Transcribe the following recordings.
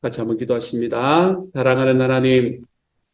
같이 한번 기도하십니다. 사랑하는 하나님,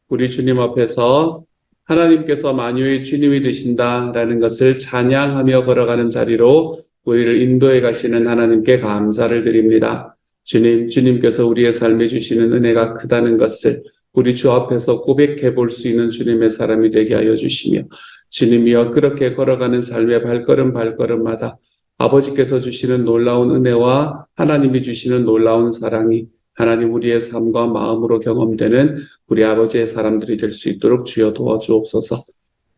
우리 주님 앞에서 하나님께서 만유의 주님이 되신다라는 것을 찬양하며 걸어가는 자리로 우리를 인도해 가시는 하나님께 감사를 드립니다. 주님께서 우리의 삶에 주시는 은혜가 크다는 것을 우리 주 앞에서 고백해 볼 수 있는 주님의 사람이 되게 하여 주시며, 주님이여 그렇게 걸어가는 삶의 발걸음마다 아버지께서 주시는 놀라운 은혜와 하나님이 주시는 놀라운 사랑이 하나님 우리의 삶과 마음으로 경험되는 우리 아버지의 사람들이 될 수 있도록 주여 도와주옵소서.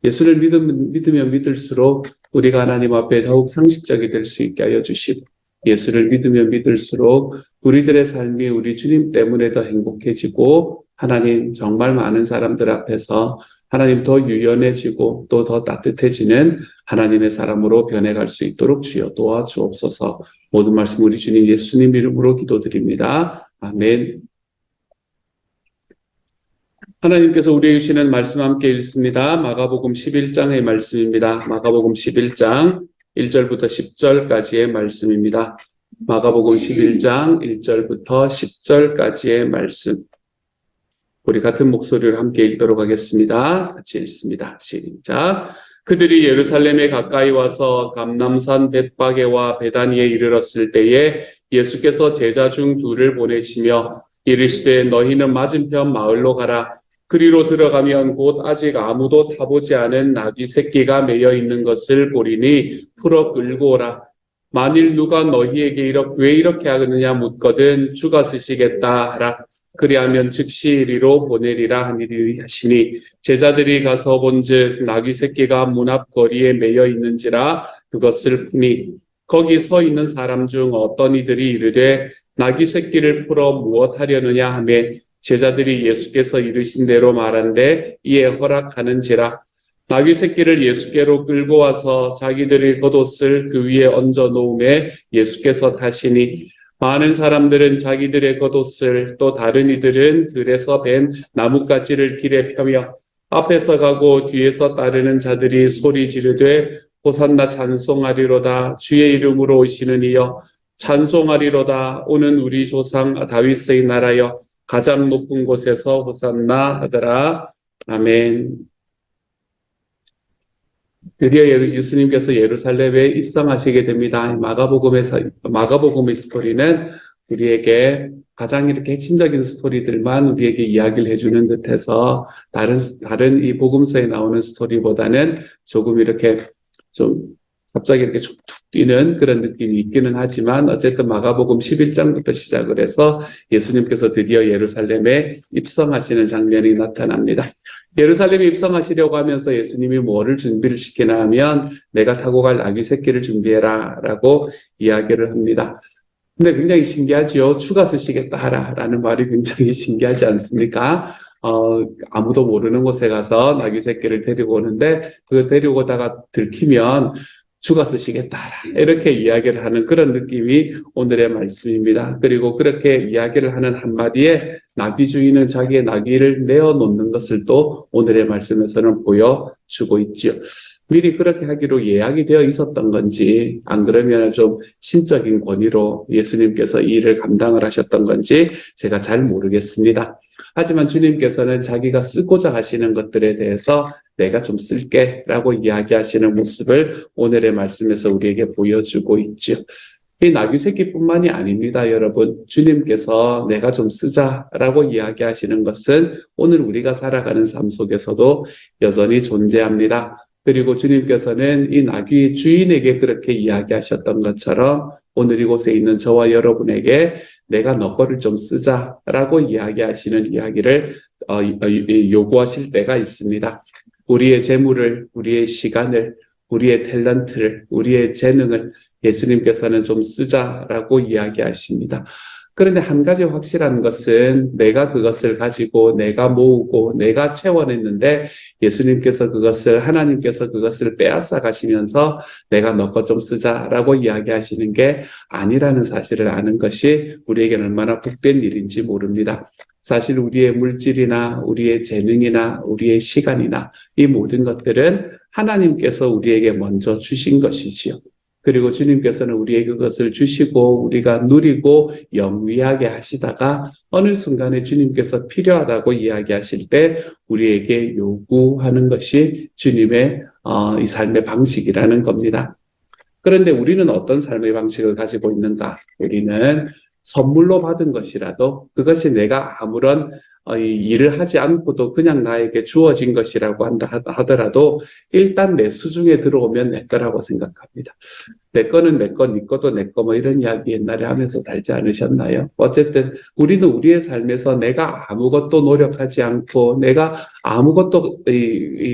예수를 믿으면 믿을수록 우리가 하나님 앞에 더욱 상식적이 될 수 있게 하여 주시고, 예수를 믿으면 믿을수록 우리들의 삶이 우리 주님 때문에 더 행복해지고, 하나님 정말 많은 사람들 앞에서 하나님 더 유연해지고 또 더 따뜻해지는 하나님의 사람으로 변해갈 수 있도록 주여 도와주옵소서. 모든 말씀 우리 주님 예수님 이름으로 기도드립니다. 아멘. 하나님께서 우리에게 주시는 말씀 함께 읽습니다. 마가복음 11장의 말씀입니다. 마가복음 11장 1절부터 10절까지의 말씀입니다. 마가복음 11장 1절부터 10절까지의 말씀. 우리 같은 목소리로 함께 읽도록 하겠습니다. 같이 읽습니다. 시작. 그들이 예루살렘에 가까이 와서 감람산 벳바게와 베다니에 이르렀을 때에 예수께서 제자 중 둘을 보내시며 이르시되 너희는 맞은편 마을로 가라. 그리로 들어가면 곧 아직 아무도 타보지 않은 나귀 새끼가 매여 있는 것을 보리니 풀어 끌고 오라. 만일 누가 너희에게 왜 이렇게 하느냐 묻거든 주가 쓰시겠다 하라. 그리하면 즉시 이리로 보내리라 하시니 제자들이 가서 본즉 나귀 새끼가 문 앞 거리에 매여 있는지라 그것을 푸니 거기 서 있는 사람 중 어떤 이들이 이르되 나귀 새끼를 풀어 무엇하려느냐 하며 제자들이 예수께서 이르신 대로 말한데 이에 허락하는지라. 나귀 새끼를 예수께로 끌고 와서 자기들의 겉옷을 그 위에 얹어 놓음에 예수께서 타시니 많은 사람들은 자기들의 겉옷을 또 다른 이들은 들에서 벤 나뭇가지를 길에 펴며 앞에서 가고 뒤에서 따르는 자들이 소리 지르되 호산나 찬송하리로다. 주의 이름으로 오시는 이여 찬송하리로다. 오는 우리 조상 다윗의 나라여 가장 높은 곳에서 호산나 하더라. 아멘. 드디어 예수님께서 예루살렘에 입성하시게 됩니다. 마가복음의 스토리는 우리에게 가장 이렇게 핵심적인 스토리들만 우리에게 이야기를 해주는 듯해서 다른 이 복음서에 나오는 스토리보다는 조금 이렇게 좀 갑자기 이렇게 툭 뛰는 그런 느낌이 있기는 하지만 어쨌든 마가복음 11장부터 시작을 해서 예수님께서 드디어 예루살렘에 입성하시는 장면이 나타납니다. 예루살렘에 입성하시려고 하면서 예수님이 뭐를 준비를 시키나 하면 내가 타고 갈 나귀 새끼를 준비해라 라고 이야기를 합니다. 근데 굉장히 신기하지요. 주가 쓰시겠다 하라라는 말이 굉장히 신기하지 않습니까? 아무도 모르는 곳에 가서 나귀 새끼를 데리고 오는데 그걸 데리고 오다가 들키면 주가 쓰시겠다 이렇게 이야기를 하는 그런 느낌이 오늘의 말씀입니다. 그리고 그렇게 이야기를 하는 한마디에 나귀 주인은 자기의 나귀를 내어놓는 것을 또 오늘의 말씀에서는 보여주고 있지요. 미리 그렇게 하기로 예약이 되어 있었던 건지 안 그러면 좀 신적인 권위로 예수님께서 이 일을 감당을 하셨던 건지 제가 잘 모르겠습니다. 하지만 주님께서는 자기가 쓰고자 하시는 것들에 대해서 내가 좀 쓸게 라고 이야기하시는 모습을 오늘의 말씀에서 우리에게 보여주고 있죠. 이 나귀 새끼뿐만이 아닙니다, 여러분. 주님께서 내가 좀 쓰자라고 이야기하시는 것은 오늘 우리가 살아가는 삶 속에서도 여전히 존재합니다. 그리고 주님께서는 이 나귀 주인에게 그렇게 이야기하셨던 것처럼 오늘 이곳에 있는 저와 여러분에게 내가 너 거를 좀 쓰자라고 이야기하시는 이야기를 요구하실 때가 있습니다. 우리의 재물을, 우리의 시간을, 우리의 탤런트를, 우리의 재능을 예수님께서는 좀 쓰자라고 이야기하십니다. 그런데 한 가지 확실한 것은 내가 그것을 가지고 내가 모으고 내가 채워냈는데 하나님께서 그것을 빼앗아 가시면서 내가 너 것 좀 쓰자라고 이야기하시는 게 아니라는 사실을 아는 것이 우리에게는 얼마나 복된 일인지 모릅니다. 사실 우리의 물질이나 우리의 재능이나 우리의 시간이나 이 모든 것들은 하나님께서 우리에게 먼저 주신 것이지요. 그리고 주님께서는 우리에게 그것을 주시고 우리가 누리고 영위하게 하시다가 어느 순간에 주님께서 필요하다고 이야기하실 때 우리에게 요구하는 것이 주님의 이 삶의 방식이라는 겁니다. 그런데 우리는 어떤 삶의 방식을 가지고 있는가? 우리는 선물로 받은 것이라도 그것이 내가 아무런 이 일을 하지 않고도 그냥 나에게 주어진 것이라고 하더라도 일단 내 수중에 들어오면 내 거라고 생각합니다. 내 거는 내 거, 네 거도 내 거, 뭐 이런 이야기 옛날에 하면서 달지 않으셨나요? 어쨌든 우리는 우리의 삶에서 내가 아무것도 노력하지 않고 내가 아무것도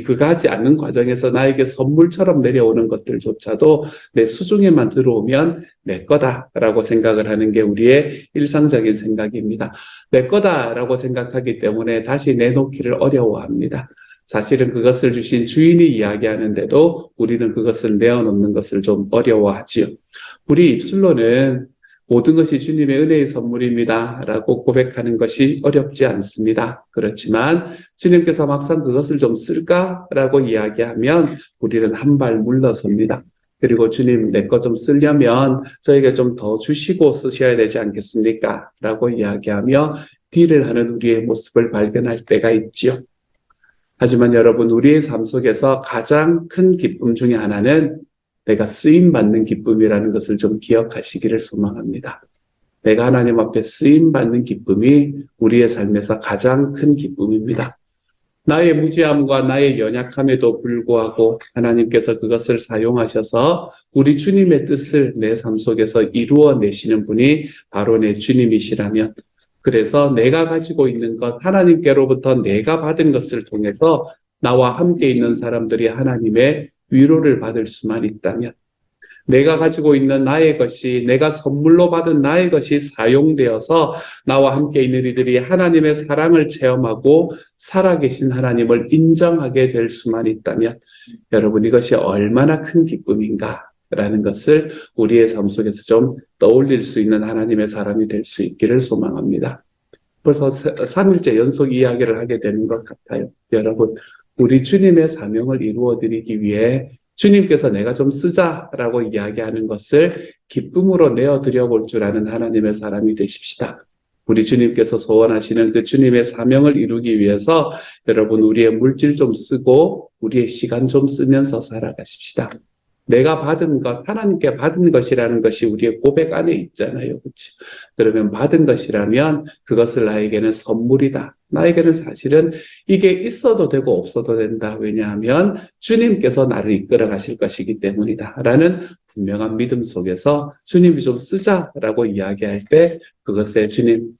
그거 하지 않는 과정에서 나에게 선물처럼 내려오는 것들조차도 내 수중에만 들어오면 내 거다라고 생각을 하는 게 우리의 일상적인 생각입니다. 내 거다라고 생각하기 때문에 다시 내놓기를 어려워합니다. 사실은 그것을 주신 주인이 이야기하는데도 우리는 그것을 내어놓는 것을 좀 어려워하지요. 우리 입술로는 모든 것이 주님의 은혜의 선물입니다 라고 고백하는 것이 어렵지 않습니다. 그렇지만 주님께서 막상 그것을 좀 쓸까라고 이야기하면 우리는 한 발 물러섭니다. 그리고 주님 내 거 좀 쓰려면 저에게 좀 더 주시고 쓰셔야 되지 않겠습니까? 라고 이야기하며 딜을 하는 우리의 모습을 발견할 때가 있지요. 하지만 여러분, 우리의 삶 속에서 가장 큰 기쁨 중에 하나는 내가 쓰임받는 기쁨이라는 것을 좀 기억하시기를 소망합니다. 내가 하나님 앞에 쓰임받는 기쁨이 우리의 삶에서 가장 큰 기쁨입니다. 나의 무지함과 나의 연약함에도 불구하고 하나님께서 그것을 사용하셔서 우리 주님의 뜻을 내 삶 속에서 이루어내시는 분이 바로 내 주님이시라면, 그래서 내가 가지고 있는 것, 하나님께로부터 내가 받은 것을 통해서 나와 함께 있는 사람들이 하나님의 위로를 받을 수만 있다면, 내가 가지고 있는 나의 것이, 내가 선물로 받은 나의 것이 사용되어서 나와 함께 있는 이들이 하나님의 사랑을 체험하고 살아계신 하나님을 인정하게 될 수만 있다면, 여러분, 이것이 얼마나 큰 기쁨인가라는 것을 우리의 삶 속에서 좀 떠올릴 수 있는 하나님의 사람이 될 수 있기를 소망합니다. 벌써 3일째 연속 이야기를 하게 되는 것 같아요. 여러분, 우리 주님의 사명을 이루어드리기 위해 주님께서 내가 좀 쓰자라고 이야기하는 것을 기쁨으로 내어드려 볼 줄 아는 하나님의 사람이 되십시다. 우리 주님께서 소원하시는 그 주님의 사명을 이루기 위해서 여러분, 우리의 물질 좀 쓰고 우리의 시간 좀 쓰면서 살아가십시다. 내가 받은 것, 하나님께 받은 것이라는 것이 우리의 고백 안에 있잖아요. 그렇죠? 그러면 받은 것이라면 그것을 나에게는 선물이다. 나에게는 사실은 이게 있어도 되고 없어도 된다. 왜냐하면 주님께서 나를 이끌어 가실 것이기 때문이다. 라는 분명한 믿음 속에서 주님이 좀 쓰자라고 이야기할 때 그것에 주님,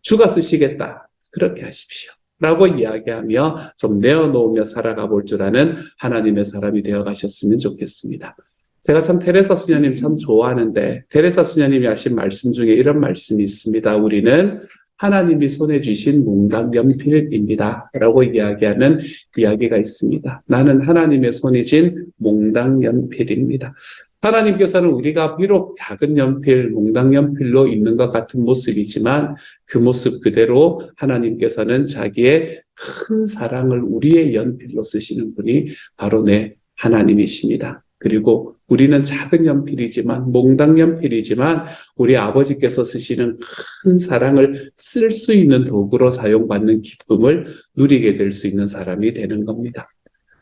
주가 쓰시겠다. 그렇게 하십시오. 라고 이야기하며 좀 내어놓으며 살아가 볼 줄 아는 하나님의 사람이 되어 가셨으면 좋겠습니다. 제가 참 테레사 수녀님 참 좋아하는데, 테레사 수녀님이 하신 말씀 중에 이런 말씀이 있습니다. 우리는 하나님이 손에 쥐신 몽당 연필입니다. 라고 이야기하는 이야기가 있습니다. 나는 하나님의 손에 쥔 몽당 연필입니다. 하나님께서는 우리가 비록 작은 연필, 몽당 연필로 있는 것 같은 모습이지만 그 모습 그대로 하나님께서는 자기의 큰 사랑을 우리의 연필로 쓰시는 분이 바로 내 하나님이십니다. 그리고 우리는 작은 연필이지만, 몽당 연필이지만 우리 아버지께서 쓰시는 큰 사랑을 쓸 수 있는 도구로 사용받는 기쁨을 누리게 될 수 있는 사람이 되는 겁니다.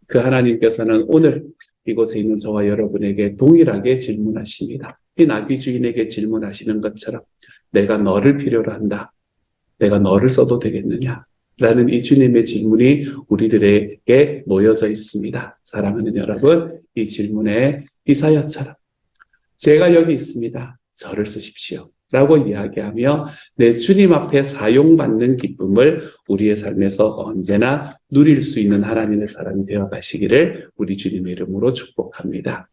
그 하나님께서는 오늘 이곳에 있는 저와 여러분에게 동일하게 질문하십니다. 이 나귀 주인에게 질문하시는 것처럼 내가 너를 필요로 한다. 내가 너를 써도 되겠느냐? 라는 이 주님의 질문이 우리들에게 놓여져 있습니다. 사랑하는 여러분, 이 질문에 이사야처럼 제가 여기 있습니다. 저를 쓰십시오. 라고 이야기하며 내 주님 앞에 사용받는 기쁨을 우리의 삶에서 언제나 누릴 수 있는 하나님의 사람이 되어 가시기를 우리 주님의 이름으로 축복합니다.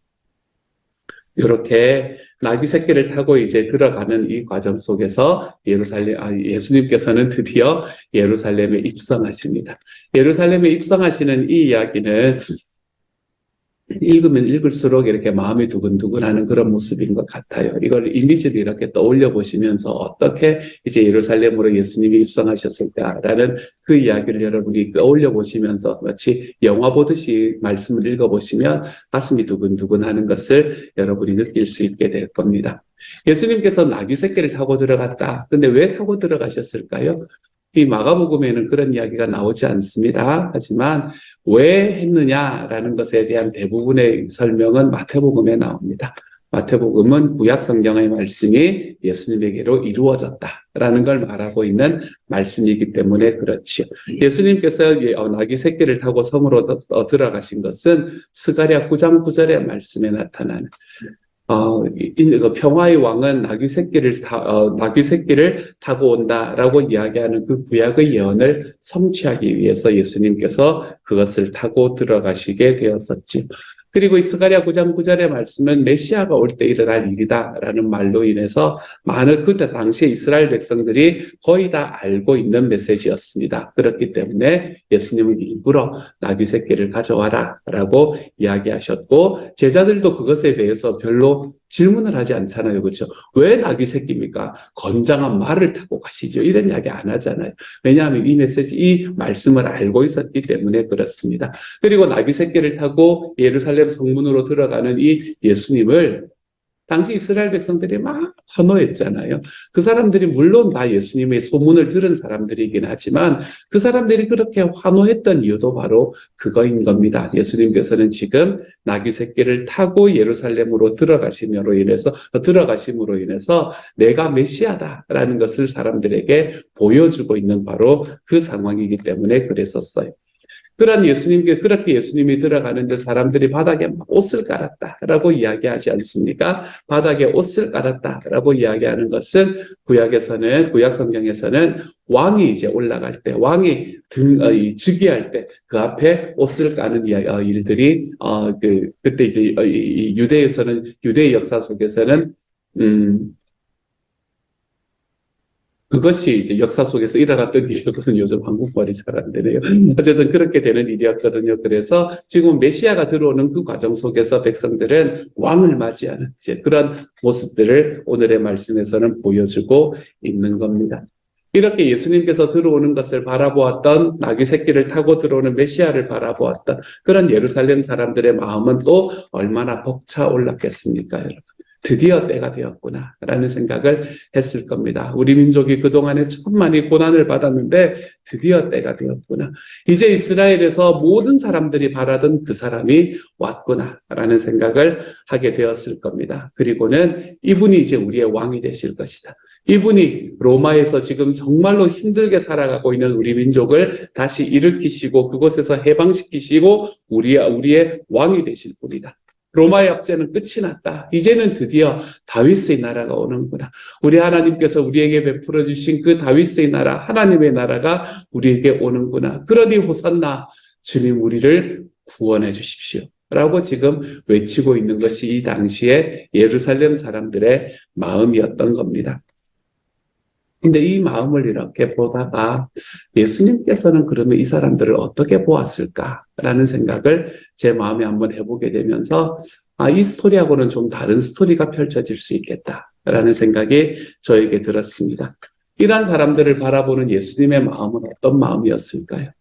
이렇게 나귀 새끼를 타고 이제 들어가는 이 과정 속에서 예수님께서는 드디어 예루살렘에 입성하십니다. 예루살렘에 입성하시는 이 이야기는 읽으면 읽을수록 이렇게 마음이 두근두근하는 그런 모습인 것 같아요. 이걸 이미지를 이렇게 떠올려 보시면서 어떻게 이제 예루살렘으로 예수님이 입성하셨을까라는 그 이야기를 여러분이 떠올려 보시면서 마치 영화 보듯이 말씀을 읽어 보시면 가슴이 두근두근하는 것을 여러분이 느낄 수 있게 될 겁니다. 예수님께서 나귀 새끼를 타고 들어갔다. 근데 왜 타고 들어가셨을까요? 이 마가복음에는 그런 이야기가 나오지 않습니다. 하지만 왜 했느냐라는 것에 대한 대부분의 설명은 마태복음에 나옵니다. 마태복음은 구약 성경의 말씀이 예수님에게로 이루어졌다라는 걸 말하고 있는 말씀이기 때문에 그렇지요. 예수님께서 나귀 새끼를 타고 성으로 들어가신 것은 스가랴 9장 9절의 말씀에 나타나는 평화의 왕은 나귀 새끼를 타고 온다라고 이야기하는 그 구약의 예언을 성취하기 위해서 예수님께서 그것을 타고 들어가시게 되었었죠. 그리고 이 스가랴 9장 9절의 말씀은 메시아가 올 때 일어날 일이다라는 말로 인해서 많은 그때 당시에 이스라엘 백성들이 거의 다 알고 있는 메시지였습니다. 그렇기 때문에 예수님은 일부러 나귀 새끼를 가져와라라고 이야기하셨고 제자들도 그것에 대해서 별로 질문을 하지 않잖아요. 그렇죠? 왜 나귀 새끼입니까? 건장한 말을 타고 가시죠. 이런 이야기 안 하잖아요. 왜냐하면 이 메시지, 이 말씀을 알고 있었기 때문에 그렇습니다. 그리고 나귀 새끼를 타고 예루살렘 성문으로 들어가는 이 예수님을 당시 이스라엘 백성들이 막 환호했잖아요. 그 사람들이 물론 다 예수님의 소문을 들은 사람들이긴 하지만 그 사람들이 그렇게 환호했던 이유도 바로 그거인 겁니다. 예수님께서는 지금 나귀 새끼를 타고 예루살렘으로 들어가심으로 인해서 내가 메시아다라는 것을 사람들에게 보여주고 있는 바로 그 상황이기 때문에 그랬었어요. 그렇게 예수님이 들어가는데 사람들이 바닥에 막 옷을 깔았다라고 이야기하지 않습니까? 바닥에 옷을 깔았다라고 이야기하는 것은 구약 성경에서는 왕이 이제 올라갈 때, 왕이 즉위할 때 그 앞에 옷을 까는 일들이 그때 이제 유대의 역사 속에서는 그것이 이제 역사 속에서 일어났던 일이었거든요. 요즘 한국말이 잘 안 되네요. 어쨌든 그렇게 되는 일이었거든요. 그래서 지금 메시아가 들어오는 그 과정 속에서 백성들은 왕을 맞이하는 이제 그런 모습들을 오늘의 말씀에서는 보여주고 있는 겁니다. 이렇게 예수님께서 들어오는 것을 바라보았던 나귀 새끼를 타고 들어오는 메시아를 바라보았던 그런 예루살렘 사람들의 마음은 또 얼마나 벅차올랐겠습니까, 여러분? 드디어 때가 되었구나라는 생각을 했을 겁니다. 우리 민족이 그동안에 참 많이 고난을 받았는데 드디어 때가 되었구나. 이제 이스라엘에서 모든 사람들이 바라던 그 사람이 왔구나라는 생각을 하게 되었을 겁니다. 그리고는 이분이 이제 우리의 왕이 되실 것이다. 이분이 로마에서 지금 정말로 힘들게 살아가고 있는 우리 민족을 다시 일으키시고 그곳에서 해방시키시고 우리의 왕이 되실 분이다. 로마의 압제는 끝이 났다. 이제는 드디어 다윗의 나라가 오는구나. 우리 하나님께서 우리에게 베풀어 주신 그 다윗의 나라, 하나님의 나라가 우리에게 오는구나. 그러니 호산나, 주님 우리를 구원해 주십시오. 라고 지금 외치고 있는 것이 이 당시에 예루살렘 사람들의 마음이었던 겁니다. 근데 이 마음을 이렇게 보다가 예수님께서는 그러면 이 사람들을 어떻게 보았을까라는 생각을 제 마음에 한번 해보게 되면서 이 스토리하고는 좀 다른 스토리가 펼쳐질 수 있겠다라는 생각이 저에게 들었습니다. 이러한 사람들을 바라보는 예수님의 마음은 어떤 마음이었을까요?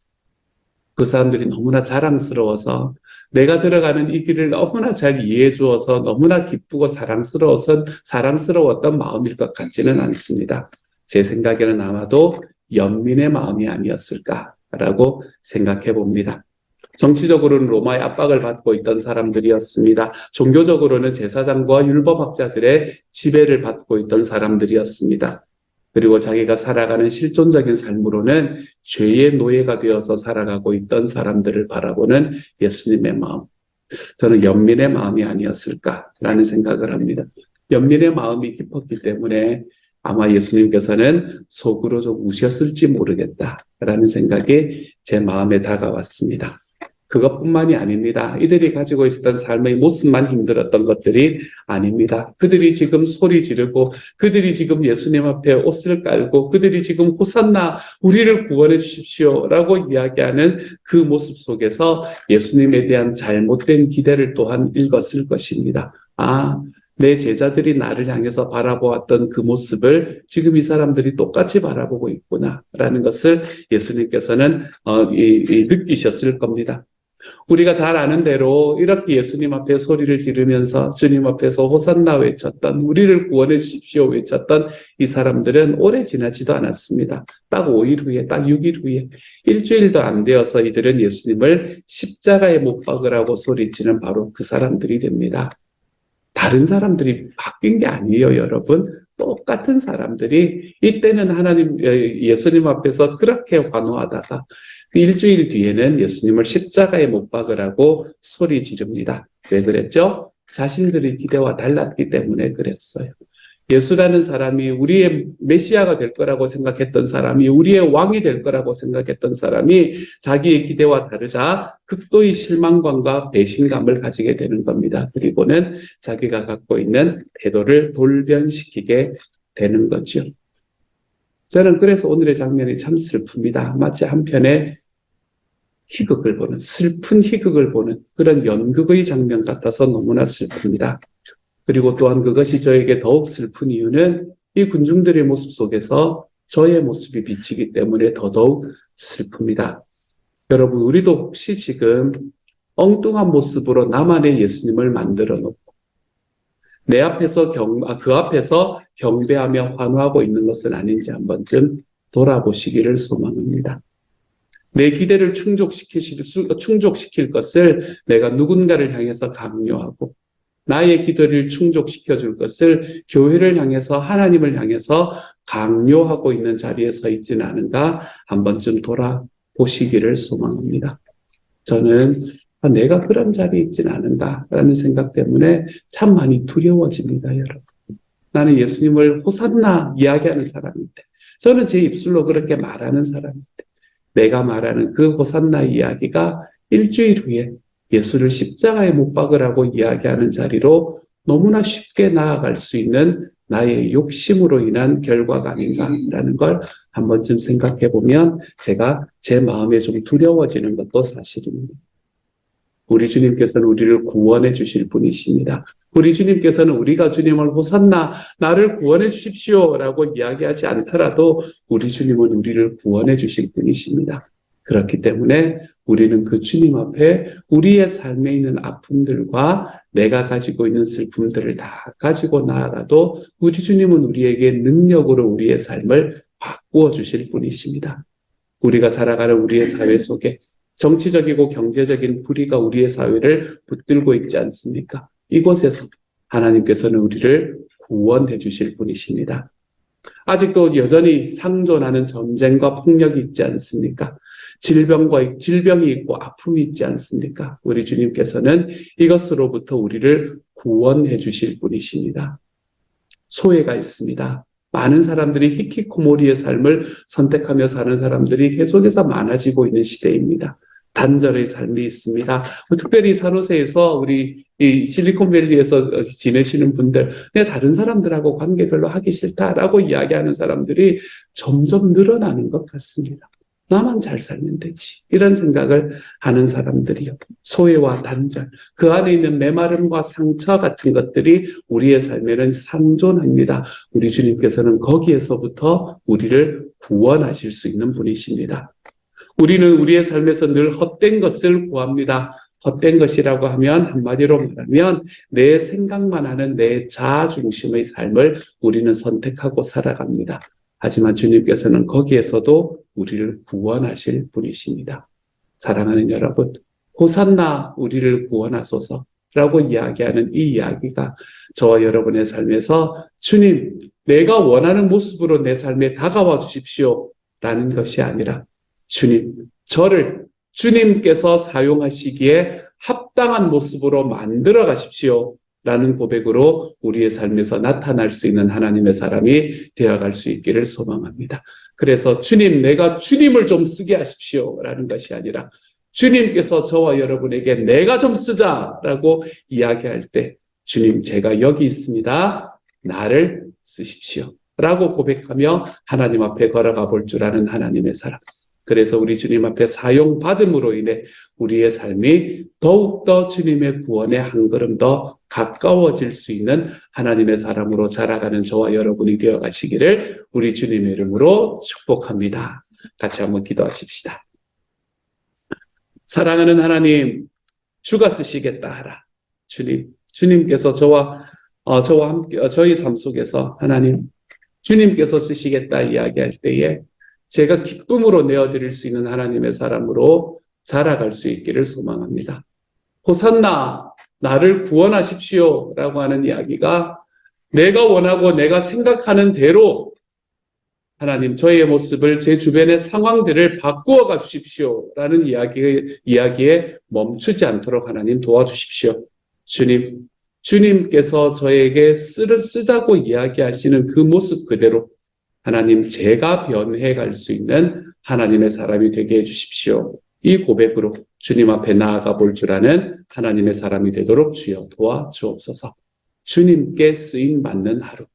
그 사람들이 너무나 자랑스러워서 내가 들어가는 이 길을 너무나 잘 이해해 주어서 너무나 기쁘고 사랑스러웠던 마음일 것 같지는 않습니다. 제 생각에는 아마도 연민의 마음이 아니었을까라고 생각해 봅니다. 정치적으로는 로마의 압박을 받고 있던 사람들이었습니다. 종교적으로는 제사장과 율법학자들의 지배를 받고 있던 사람들이었습니다. 그리고 자기가 살아가는 실존적인 삶으로는 죄의 노예가 되어서 살아가고 있던 사람들을 바라보는 예수님의 마음. 저는 연민의 마음이 아니었을까라는 생각을 합니다. 연민의 마음이 깊었기 때문에 아마 예수님께서는 속으로 좀 우셨을지 모르겠다라는 생각이 제 마음에 다가왔습니다. 그것뿐만이 아닙니다. 이들이 가지고 있었던 삶의 모습만 힘들었던 것들이 아닙니다. 그들이 지금 소리 지르고, 그들이 지금 예수님 앞에 옷을 깔고, 그들이 지금 호산나 우리를 구원해 주십시오 라고 이야기하는 그 모습 속에서 예수님에 대한 잘못된 기대를 또한 읽었을 것입니다. 내 제자들이 나를 향해서 바라보았던 그 모습을 지금 이 사람들이 똑같이 바라보고 있구나라는 것을 예수님께서는 느끼셨을 겁니다. 우리가 잘 아는 대로 이렇게 예수님 앞에 소리를 지르면서 주님 앞에서 호산나 외쳤던, 우리를 구원해 주십시오 외쳤던 이 사람들은 오래 지나지도 않았습니다. 딱 5일 후에, 딱 6일 후에, 일주일도 안 되어서 이들은 예수님을 십자가에 못 박으라고 소리치는 바로 그 사람들이 됩니다. 다른 사람들이 바뀐 게 아니에요, 여러분. 똑같은 사람들이 이때는 예수님 앞에서 그렇게 환호하다가 일주일 뒤에는 예수님을 십자가에 못 박으라고 소리 지릅니다. 왜 그랬죠? 자신들의 기대와 달랐기 때문에 그랬어요. 예수라는 사람이 우리의 메시아가 될 거라고 생각했던 사람이, 우리의 왕이 될 거라고 생각했던 사람이 자기의 기대와 다르자 극도의 실망감과 배신감을 가지게 되는 겁니다. 그리고는 자기가 갖고 있는 태도를 돌변시키게 되는 거죠. 저는 그래서 오늘의 장면이 참 슬픕니다. 마치 한편의 희극을 보는, 슬픈 희극을 보는 그런 연극의 장면 같아서 너무나 슬픕니다. 그리고 또한 그것이 저에게 더욱 슬픈 이유는 이 군중들의 모습 속에서 저의 모습이 비치기 때문에 더더욱 슬픕니다. 여러분, 우리도 혹시 지금 엉뚱한 모습으로 나만의 예수님을 만들어 놓고 내 앞에서 그 앞에서 경배하며 환호하고 있는 것은 아닌지 한번쯤 돌아보시기를 소망합니다. 내 기대를 충족시킬 것을 내가 누군가를 향해서 강요하고, 나의 기도를 충족시켜 줄 것을 교회를 향해서, 하나님을 향해서 강요하고 있는 자리에 서 있지는 않은가 한번쯤 돌아보시기를 소망합니다. 저는 내가 그런 자리에 있지는 않은가라는 생각 때문에 참 많이 두려워집니다, 여러분. 나는 예수님을 호산나 이야기하는 사람인데, 저는 제 입술로 그렇게 말하는 사람인데, 내가 말하는 그 호산나 이야기가 일주일 후에 예수를 십자가에 못 박으라고 이야기하는 자리로 너무나 쉽게 나아갈 수 있는 나의 욕심으로 인한 결과가 아닌가라는 걸 한 번쯤 생각해 보면 제가 제 마음에 좀 두려워지는 것도 사실입니다. 우리 주님께서는 우리를 구원해 주실 분이십니다. 우리 주님께서는 우리가 주님을 호산나 나를 구원해 주십시오 라고 이야기하지 않더라도 우리 주님은 우리를 구원해 주실 분이십니다. 그렇기 때문에 우리는 그 주님 앞에 우리의 삶에 있는 아픔들과 내가 가지고 있는 슬픔들을 다 가지고 나아가도 우리 주님은 우리에게 능력으로 우리의 삶을 바꾸어 주실 분이십니다. 우리가 살아가는 우리의 사회 속에 정치적이고 경제적인 불의가 우리의 사회를 붙들고 있지 않습니까? 이곳에서 하나님께서는 우리를 구원해 주실 분이십니다. 아직도 여전히 상존하는 전쟁과 폭력이 있지 않습니까? 질병이 있고 아픔이 있지 않습니까? 우리 주님께서는 이것으로부터 우리를 구원해 주실 분이십니다. 소외가 있습니다. 많은 사람들이 히키코모리의 삶을 선택하며 사는 사람들이 계속해서 많아지고 있는 시대입니다. 단절의 삶이 있습니다. 특별히 산호세에서 우리 이 실리콘밸리에서 지내시는 분들, 내가 다른 사람들하고 관계 별로 하기 싫다라고 이야기하는 사람들이 점점 늘어나는 것 같습니다. 나만 잘 살면 되지. 이런 생각을 하는 사람들이요. 소외와 단절, 그 안에 있는 메마름과 상처 같은 것들이 우리의 삶에는 상존합니다. 우리 주님께서는 거기에서부터 우리를 구원하실 수 있는 분이십니다. 우리는 우리의 삶에서 늘 헛된 것을 구합니다. 헛된 것이라고 하면 한마디로 말하면 내 생각만 하는 내 자아 중심의 삶을 우리는 선택하고 살아갑니다. 하지만 주님께서는 거기에서도 우리를 구원하실 분이십니다. 사랑하는 여러분, 호산나 우리를 구원하소서라고 이야기하는 이 이야기가 저와 여러분의 삶에서 주님, 내가 원하는 모습으로 내 삶에 다가와 주십시오 라는 것이 아니라 주님, 저를 주님께서 사용하시기에 합당한 모습으로 만들어 가십시오 라는 고백으로 우리의 삶에서 나타날 수 있는 하나님의 사람이 되어갈 수 있기를 소망합니다. 그래서 주님, 내가 주님을 좀 쓰게 하십시오 라는 것이 아니라 주님께서 저와 여러분에게 내가 좀 쓰자라고 이야기할 때 주님 제가 여기 있습니다. 나를 쓰십시오. 라고 고백하며 하나님 앞에 걸어가 볼 줄 아는 하나님의 사람. 그래서 우리 주님 앞에 사용받음으로 인해 우리의 삶이 더욱더 주님의 구원에 한 걸음 더 가까워질 수 있는 하나님의 사람으로 자라가는 저와 여러분이 되어 가시기를 우리 주님의 이름으로 축복합니다. 같이 한번 기도하십시다. 사랑하는 하나님, 주가 쓰시겠다 하라. 주님께서 저와 함께 저희 삶 속에서 하나님 주님께서 쓰시겠다 이야기할 때에 제가 기쁨으로 내어드릴 수 있는 하나님의 사람으로 자라갈 수 있기를 소망합니다. 호산나 나를 구원하십시오 라고 하는 이야기가 내가 원하고 내가 생각하는 대로 하나님 저희의 모습을 제 주변의 상황들을 바꾸어 가 주십시오 라는 이야기에 멈추지 않도록 하나님 도와주십시오. 주님께서 저에게 쓰자고 이야기하시는 그 모습 그대로 하나님 제가 변해 갈 수 있는 하나님의 사람이 되게 해주십시오. 이 고백으로 주님 앞에 나아가 볼 줄 아는 하나님의 사람이 되도록 주여 도와주옵소서. 주님께 쓰임 받는 하루.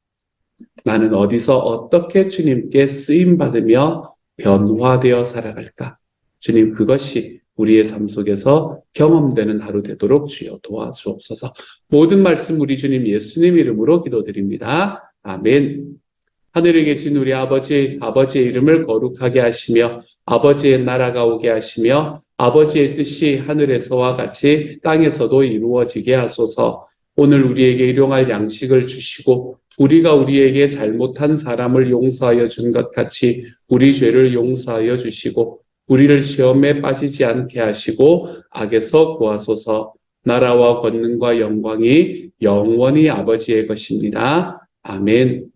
나는 어디서 어떻게 주님께 쓰임 받으며 변화되어 살아갈까? 주님 그것이 우리의 삶 속에서 경험되는 하루 되도록 주여 도와주옵소서. 모든 말씀 우리 주님 예수님 이름으로 기도드립니다. 아멘. 하늘에 계신 우리 아버지의 이름을 거룩하게 하시며 아버지의 나라가 오게 하시며 아버지의 뜻이 하늘에서와 같이 땅에서도 이루어지게 하소서. 오늘 우리에게 일용할 양식을 주시고 우리가 우리에게 잘못한 사람을 용서하여 준 것 같이 우리 죄를 용서하여 주시고 우리를 시험에 빠지지 않게 하시고 악에서 구하소서. 나라와 권능과 영광이 영원히 아버지의 것입니다. 아멘.